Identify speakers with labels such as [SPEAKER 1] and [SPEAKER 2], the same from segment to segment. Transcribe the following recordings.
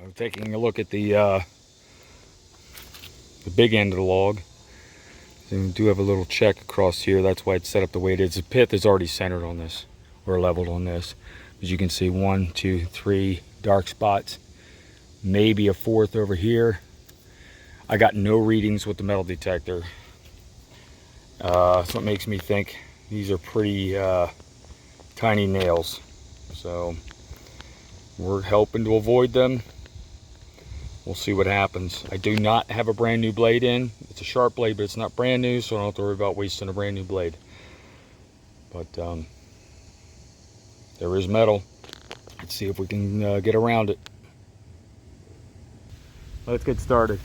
[SPEAKER 1] I'm taking a look at the big end of the log. So we do have a little check across here. That's why it's set up the way it is. The pith is already centered on this, or leveled on this. As you can see, 1, 2, 3 dark spots. Maybe a fourth over here. I got no readings with the metal detector. So it makes me think these are pretty tiny nails. So we're helping to avoid them. We'll see what happens. I do not have a brand new blade in. It's a sharp blade, but it's not brand new, so I don't have to worry about wasting a brand new blade. But there is metal. Let's see if we can get around it. Let's get started.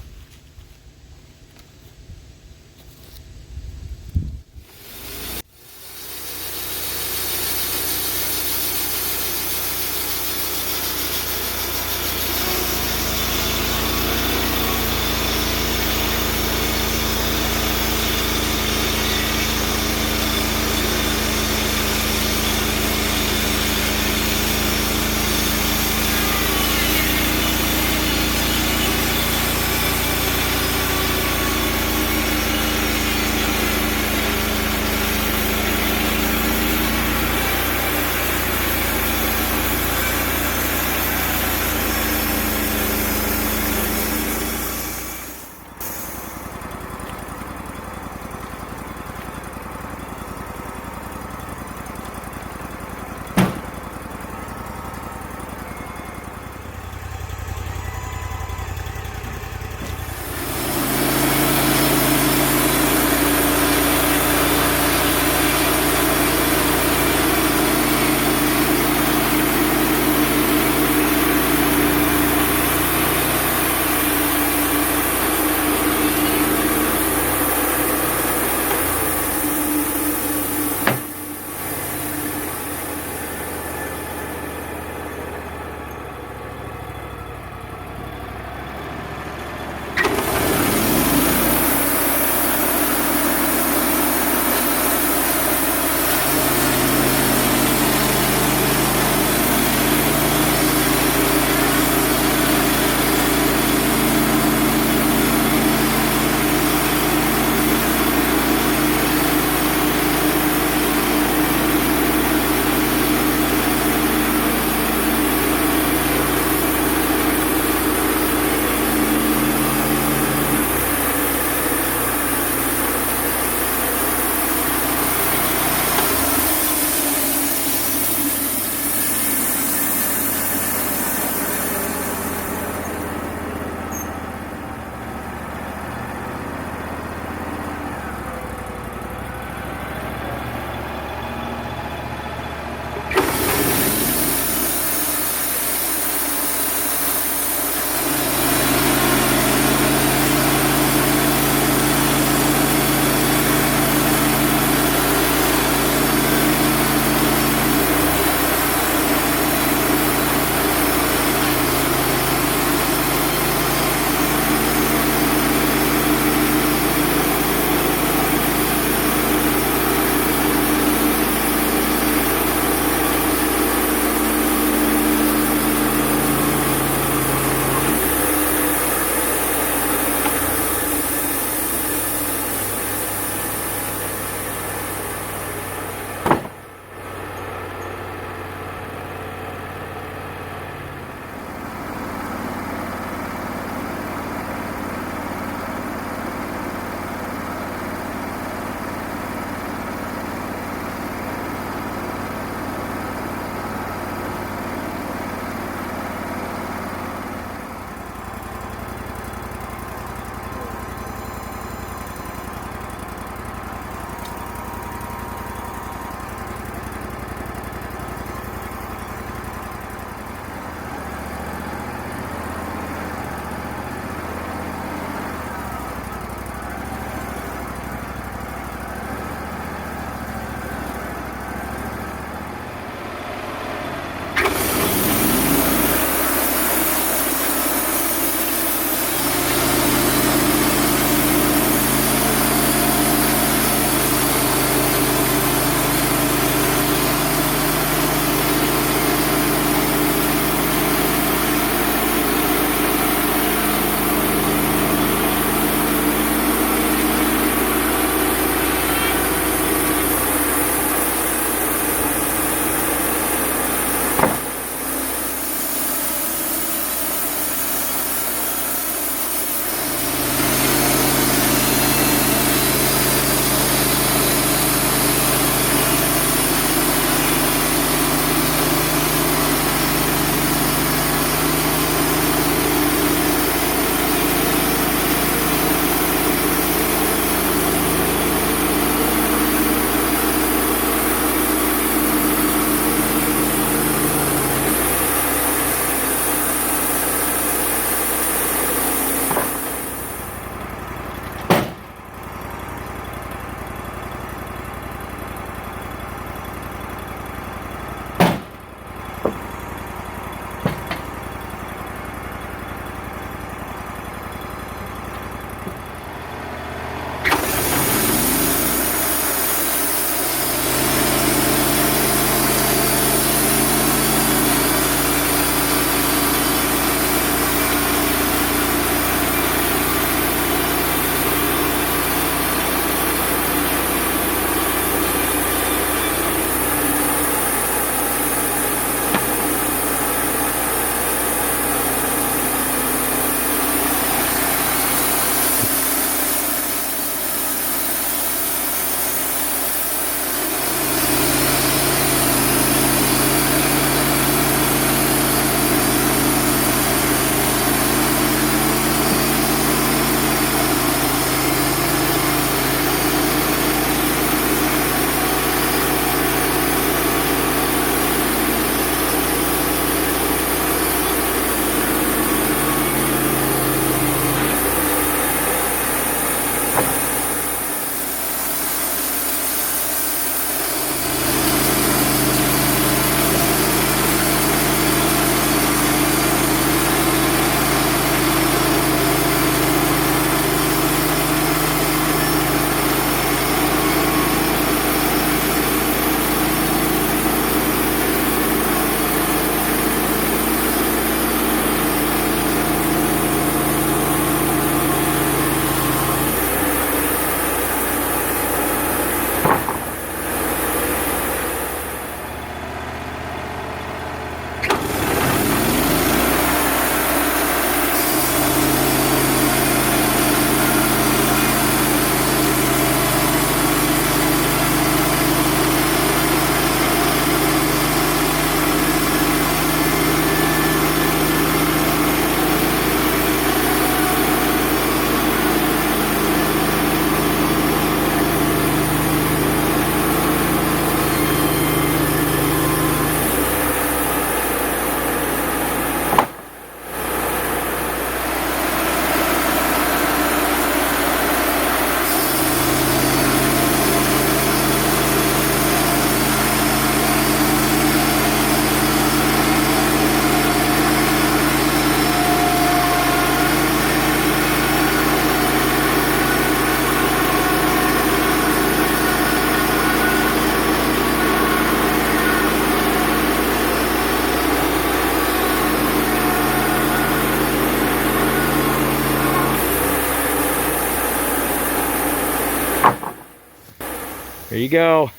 [SPEAKER 1] There you go.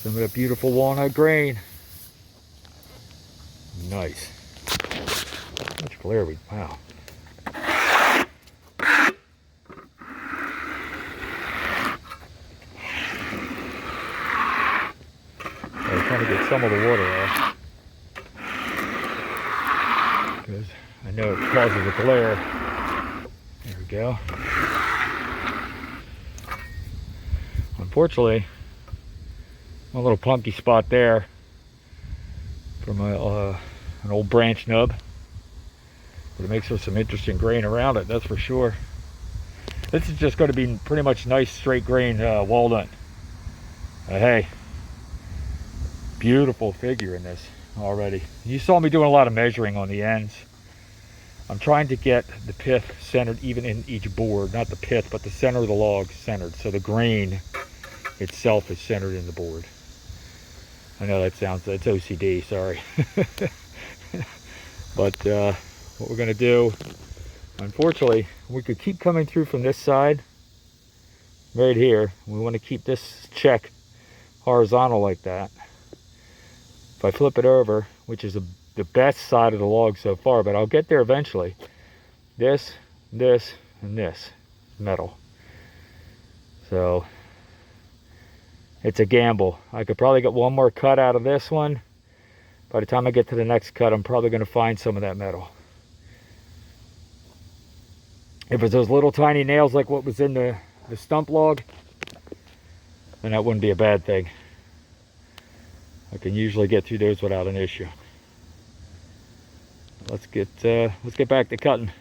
[SPEAKER 1] Some of that beautiful walnut grain. Nice. How much glare we, wow. I'm trying to get some of the water off, because I know it causes a glare. There we go. Unfortunately, one little plunky spot there from an old branch nub, but it makes for some interesting grain around it, that's for sure. This is just going to be pretty much nice straight grain walnut. Hey, beautiful figure in this already. You saw me doing a lot of measuring on the ends. I'm trying to get the pith centered even in each board, not the pith, but the center of the log centered, so the grain itself is centered in the board. I know that sounds, it's OCD, sorry. But what we're going to do, unfortunately, we could keep coming through from this side, right here. We want to keep this check horizontal like that. If I flip it over, which is the best side of the log so far, but I'll get there eventually. This, this, and this metal. So it's a gamble. I could probably get one more cut out of this one. By the time I get to the next cut, I'm probably going to find some of that metal. If it's those little tiny nails like what was in the stump log, then that wouldn't be a bad thing. I can usually get through those without an issue. Let's get back to cutting.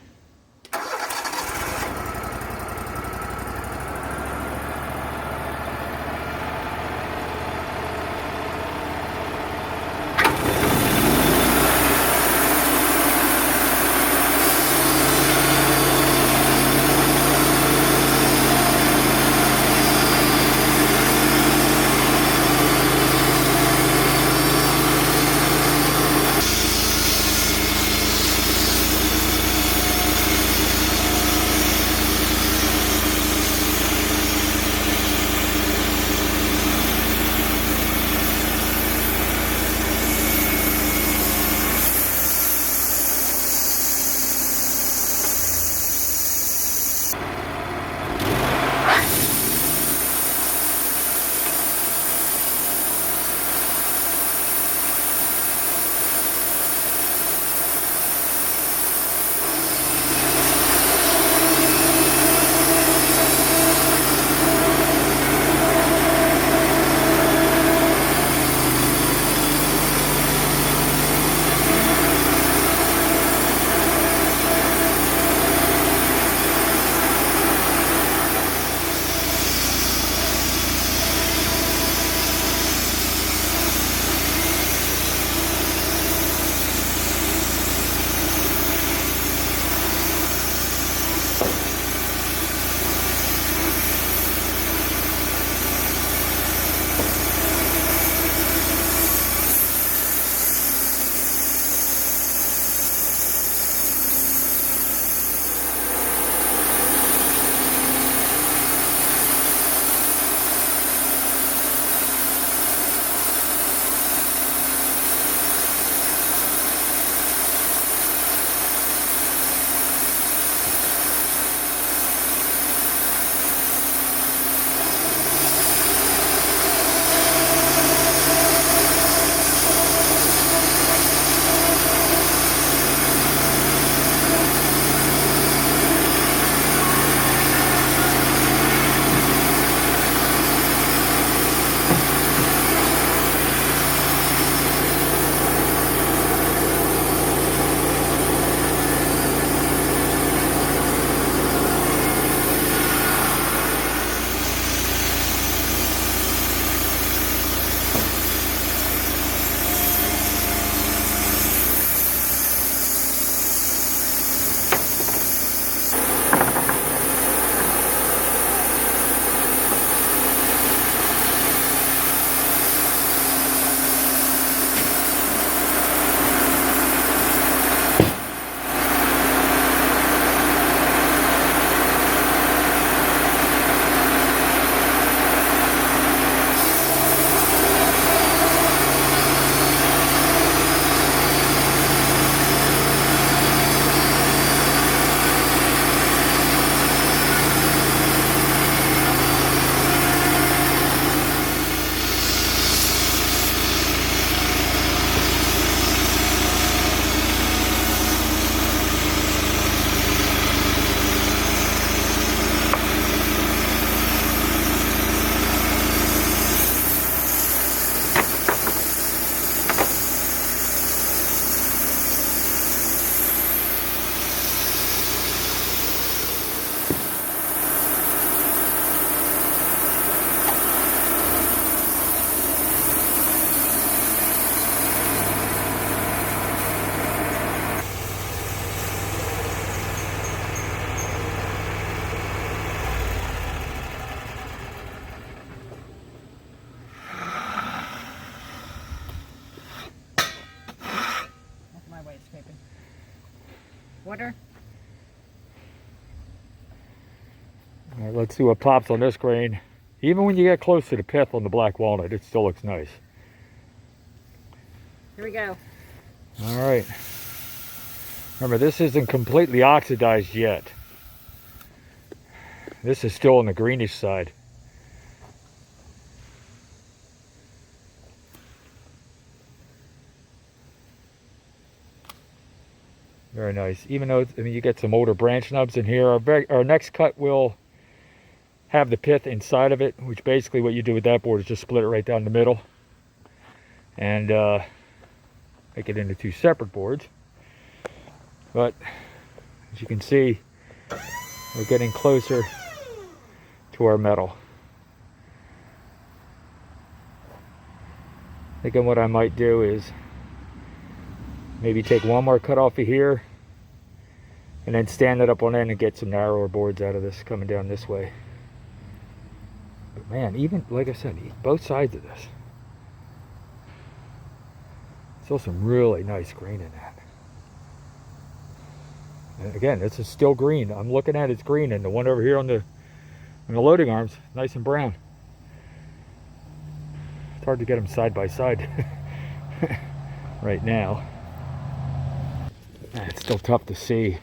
[SPEAKER 2] Water.
[SPEAKER 1] All right, let's see what pops on this grain. Even when you get close to the pith on the black walnut, it still looks nice.
[SPEAKER 2] Here we go.
[SPEAKER 1] All right. Remember, this isn't completely oxidized yet. This is still on the greenish side. Very nice. Even though you get some older branch nubs in here, our next cut will have the pith inside of it, which basically what you do with that board is just split it right down the middle and make it into two separate boards. But as you can see, we're getting closer to our metal. Thinking what I might do is maybe take one more cut off of here and then stand it up on end and get some narrower boards out of this coming down this way. But man, even like I said, both sides of this, still some really nice grain in that. And again, this is still green. I'm looking at it's green, and the one over here on the loading arms, nice and brown. It's hard to get them side by side right now. It's still tough to see.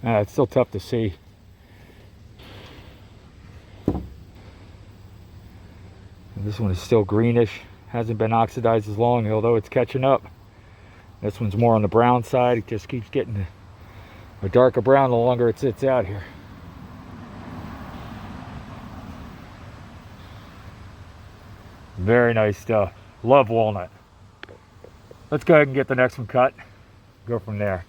[SPEAKER 1] It's still tough to see. And this one is still greenish. Hasn't been oxidized as long, although it's catching up. This one's more on the brown side. It just keeps getting a darker brown the longer it sits out here. Very nice stuff. Love walnut. Let's go ahead and get the next one cut. Go from there.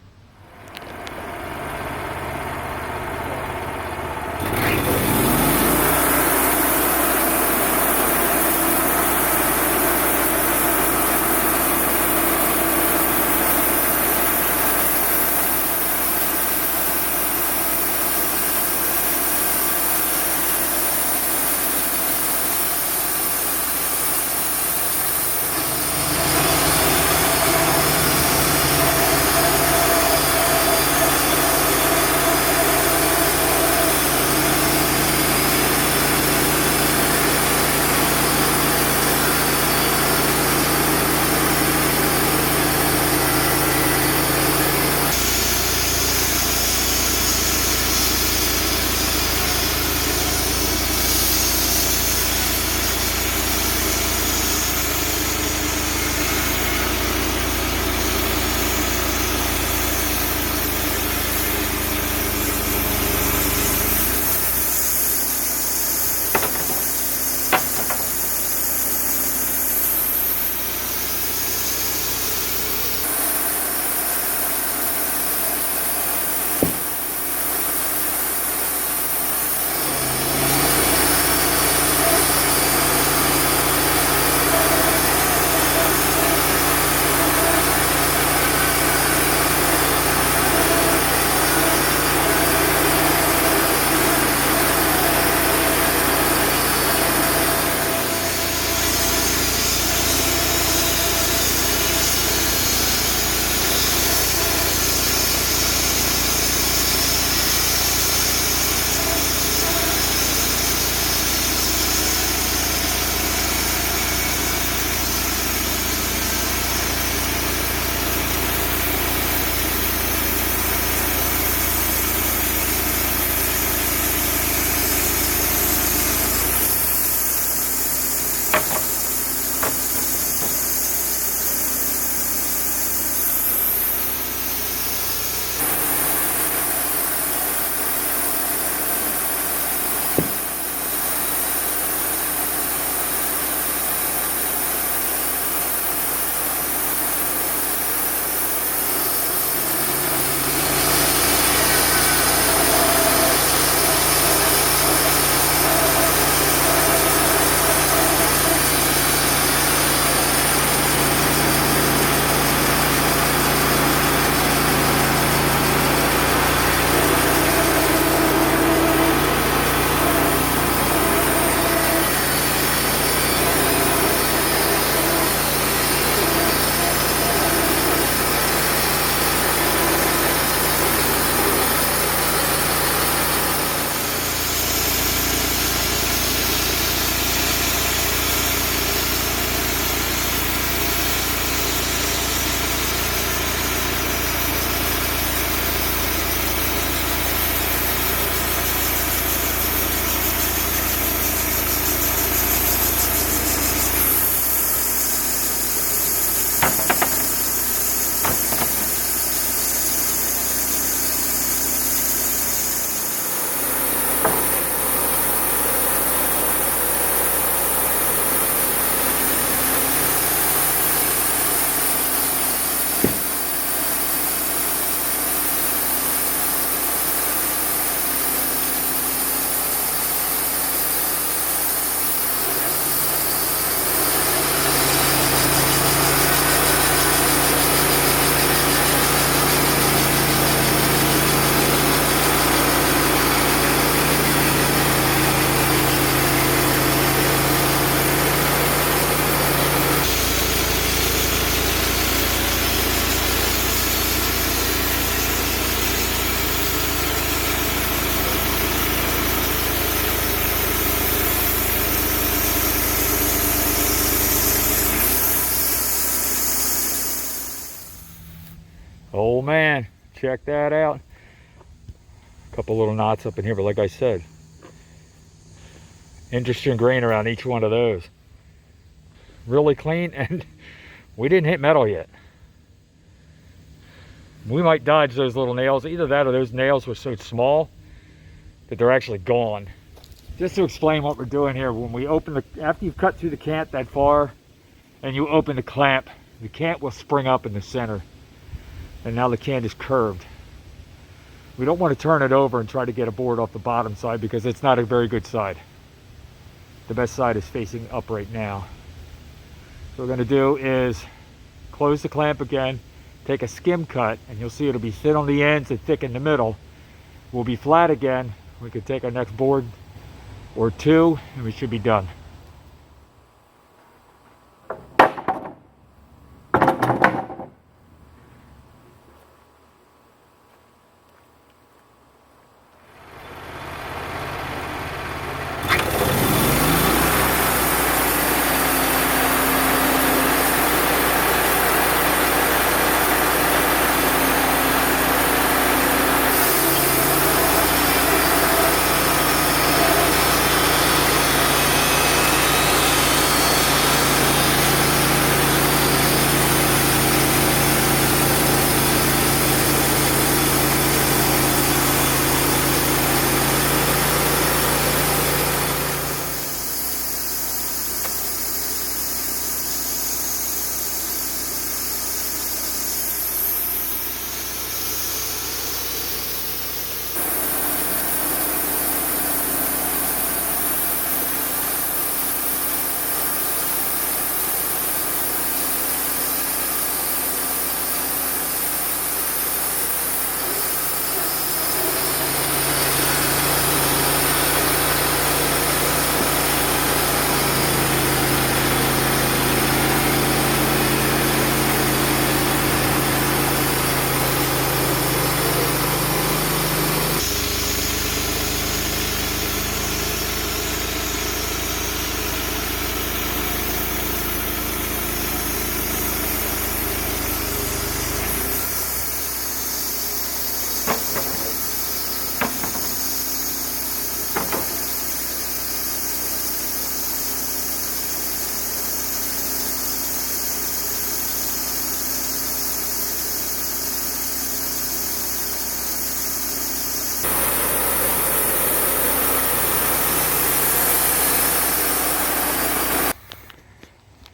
[SPEAKER 1] Check that out. A couple little knots up in here, but like I said, interesting grain around each one of those. Really clean, and we didn't hit metal yet. We might dodge those little nails. Either that or those nails were so small that they're actually gone. Just to explain what we're doing here, when we open after you've cut through the cant that far and you open the clamp will spring up in the center. And now the cant is curved. We don't want to turn it over and try to get a board off the bottom side because it's not a very good side. The best side is facing up right now. So what we're going to do is close the clamp again, take a skim cut, and you'll see it'll be thin on the ends and thick in the middle. We'll be flat again. We could take our next board or two and we should be done.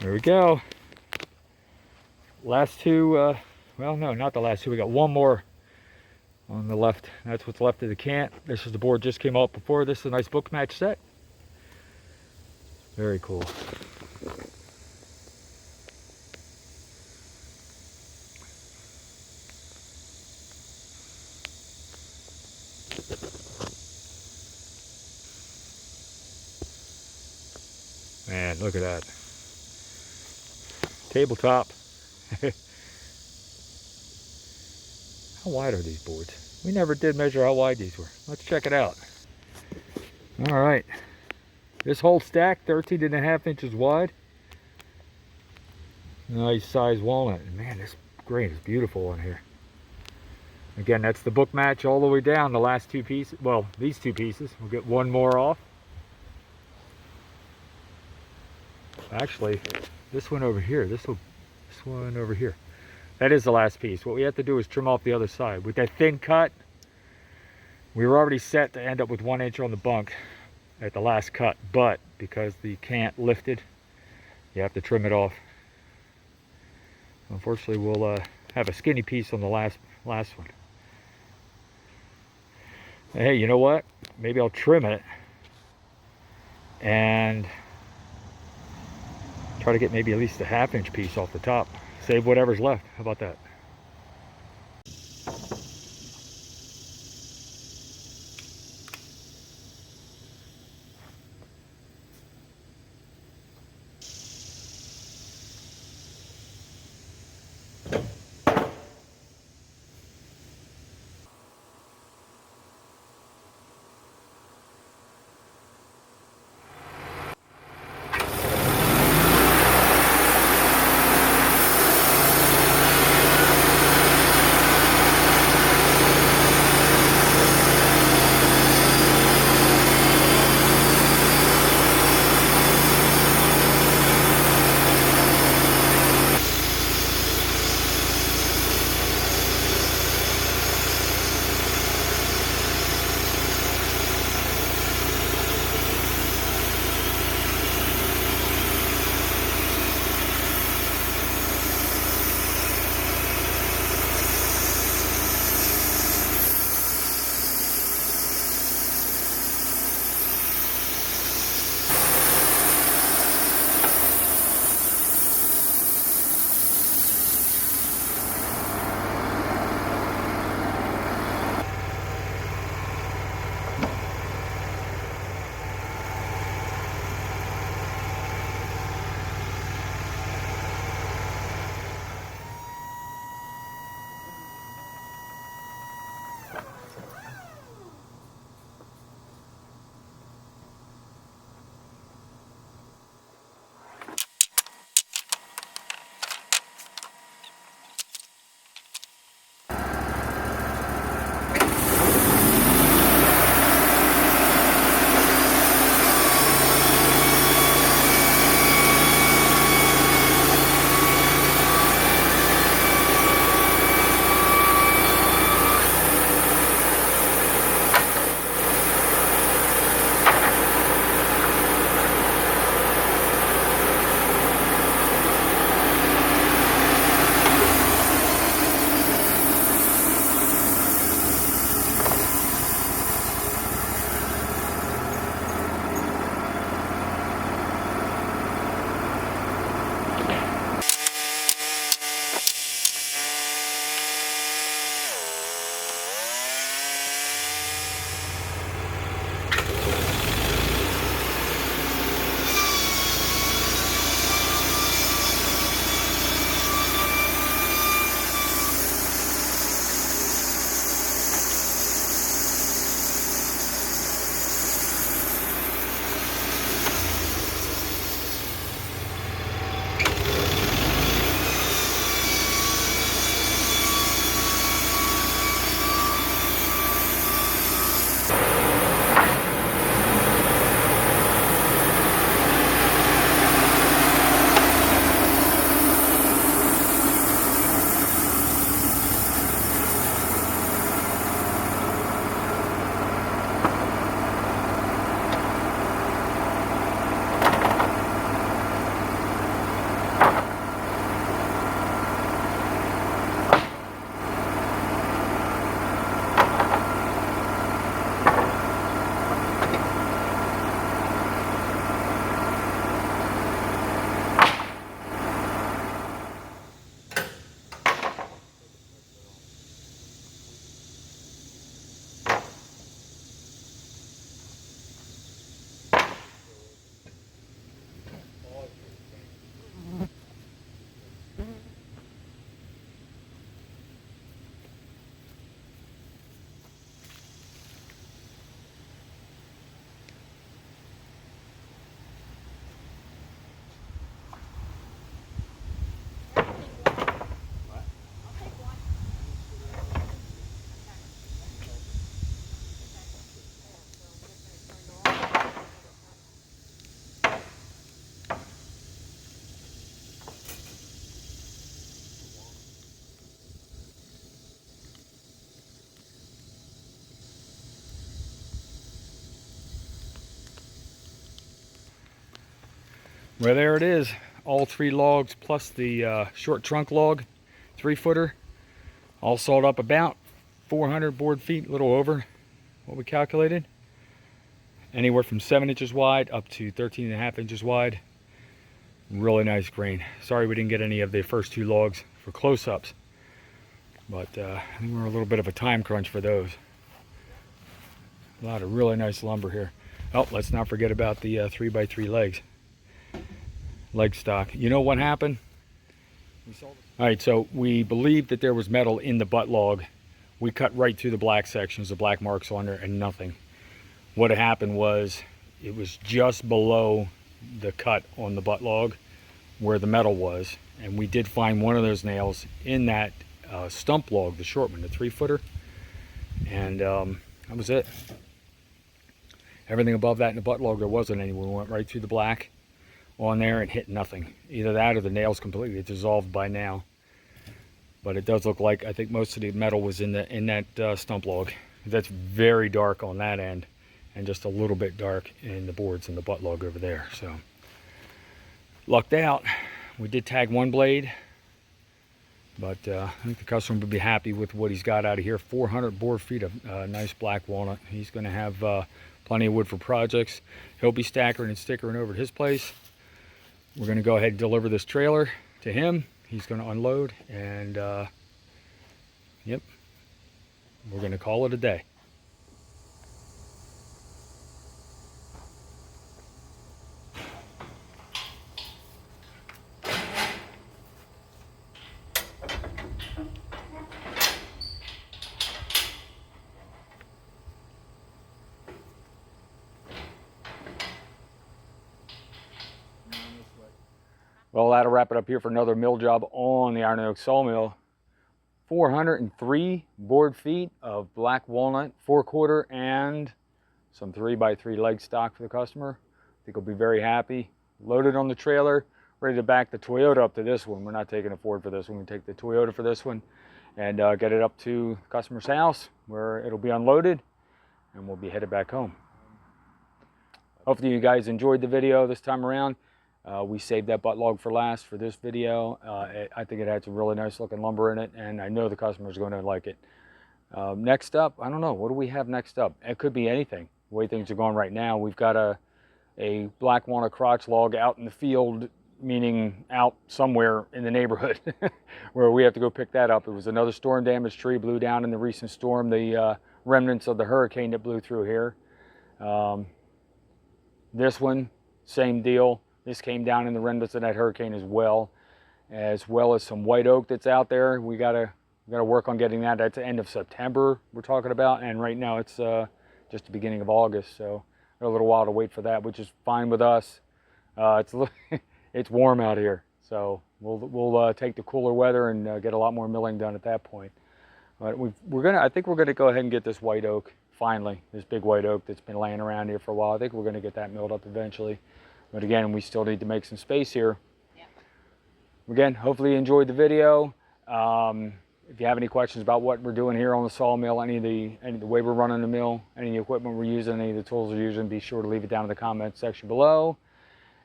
[SPEAKER 1] There we go. Last two, well, no, not the last two. We got one more on the left. That's what's left of the cant. This is the board just came out before. This is a nice book match set. Very cool. Man, look at that. Tabletop. How wide are these boards? We never did measure how wide these were. Let's check it out. All right. This whole stack, 13.5 inches wide. Nice size walnut. Man, this grain is beautiful on here. Again, that's the book match all the way down. The last two pieces, well, these two pieces. We'll get one more off. Actually, this one over here, this one over here, that is the last piece. What we have to do is trim off the other side. With that thin cut, we were already set to end up with 1 inch on the bunk at the last cut, but because the cant lifted, you have to trim it off. Unfortunately, we'll have a skinny piece on the last one. Hey, you know what? Maybe I'll trim it and try to get maybe at least a 1/2 inch piece off the top. Save whatever's left. How about that? Well, there it is. All 3 logs plus the short trunk log, 3-footer, all sawed up about 400 board feet, a little over what we calculated. Anywhere from 7 inches wide up to 13.5 inches wide. Really nice grain. Sorry we didn't get any of the first 2 logs for close-ups, but I think we're a little bit of a time crunch for those. A lot of really nice lumber here. Oh, let's not forget about the 3x3 legs. Leg stock. You know what happened? All right, so we believed that there was metal in the butt log. We cut right through the black sections, the black marks on there, and nothing. What had happened was it was just below the cut on the butt log where the metal was, and we did find one of those nails in that stump log, the short one, the 3-footer, and that was it. Everything above that in the butt log, there wasn't any. We went right through the black on there and hit nothing. Either that or the nails completely dissolved by now. But it does look like, I think most of the metal was in that stump log. That's very dark on that end, and just a little bit dark in the boards in the butt log over there. So lucked out. We did tag 1 blade, but I think the customer would be happy with what he's got out of here. 400 board feet of nice black walnut. He's going to have plenty of wood for projects. He'll be stackering and stickering over at his place. We're going to go ahead and deliver this trailer to him. He's going to unload, and yep, we're going to call it a day. Well, that'll wrap it up here for another mill job on the Iron and Oak Sawmill. 403 board feet of black walnut, 4/4, and some 3x3 leg stock for the customer. I think he'll be very happy. Loaded on the trailer, ready to back the Toyota up to this one. We're not taking a Ford for this one. We take the Toyota for this one and get it up to the customer's house where it'll be unloaded, and we'll be headed back home. Hopefully you guys enjoyed the video this time around. We saved that butt log for last for this video. I think it had some really nice looking lumber in it, and I know the customer's going to like it. Next up, I don't know, what do we have next up? It could be anything. The way things are going right now, we've got a black walnut crotch log out in the field, meaning out somewhere in the neighborhood where we have to go pick that up. It was another storm damaged tree, blew down in the recent storm, the remnants of the hurricane that blew through here. This one, same deal. This came down in the remnants of that hurricane as well as some white oak that's out there. We gotta work on getting that. That's the end of September we're talking about, and right now it's just the beginning of August, so a little while to wait for that, which is fine with us. It's warm out here, so we'll take the cooler weather and get a lot more milling done at that point. But I think we're gonna go ahead and get this white oak finally. This big white oak that's been laying around here for a while. I think we're gonna get that milled up eventually. But again, we still need to make some space here. Yeah. Again, hopefully you enjoyed the video. If you have any questions about what we're doing here on the sawmill, any of the way we're running the mill, any of the equipment we're using, any of the tools we're using, be sure to leave it down in the comments section below.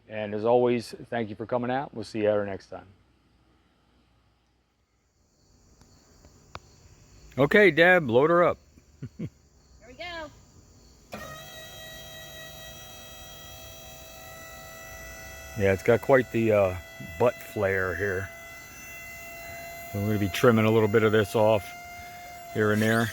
[SPEAKER 1] And as always, thank you for coming out. We'll see you out next time. Okay, Deb, load her up.
[SPEAKER 2] Here we go.
[SPEAKER 1] Yeah, it's got quite the butt flare here. So we're going to be trimming a little bit of this off here and there.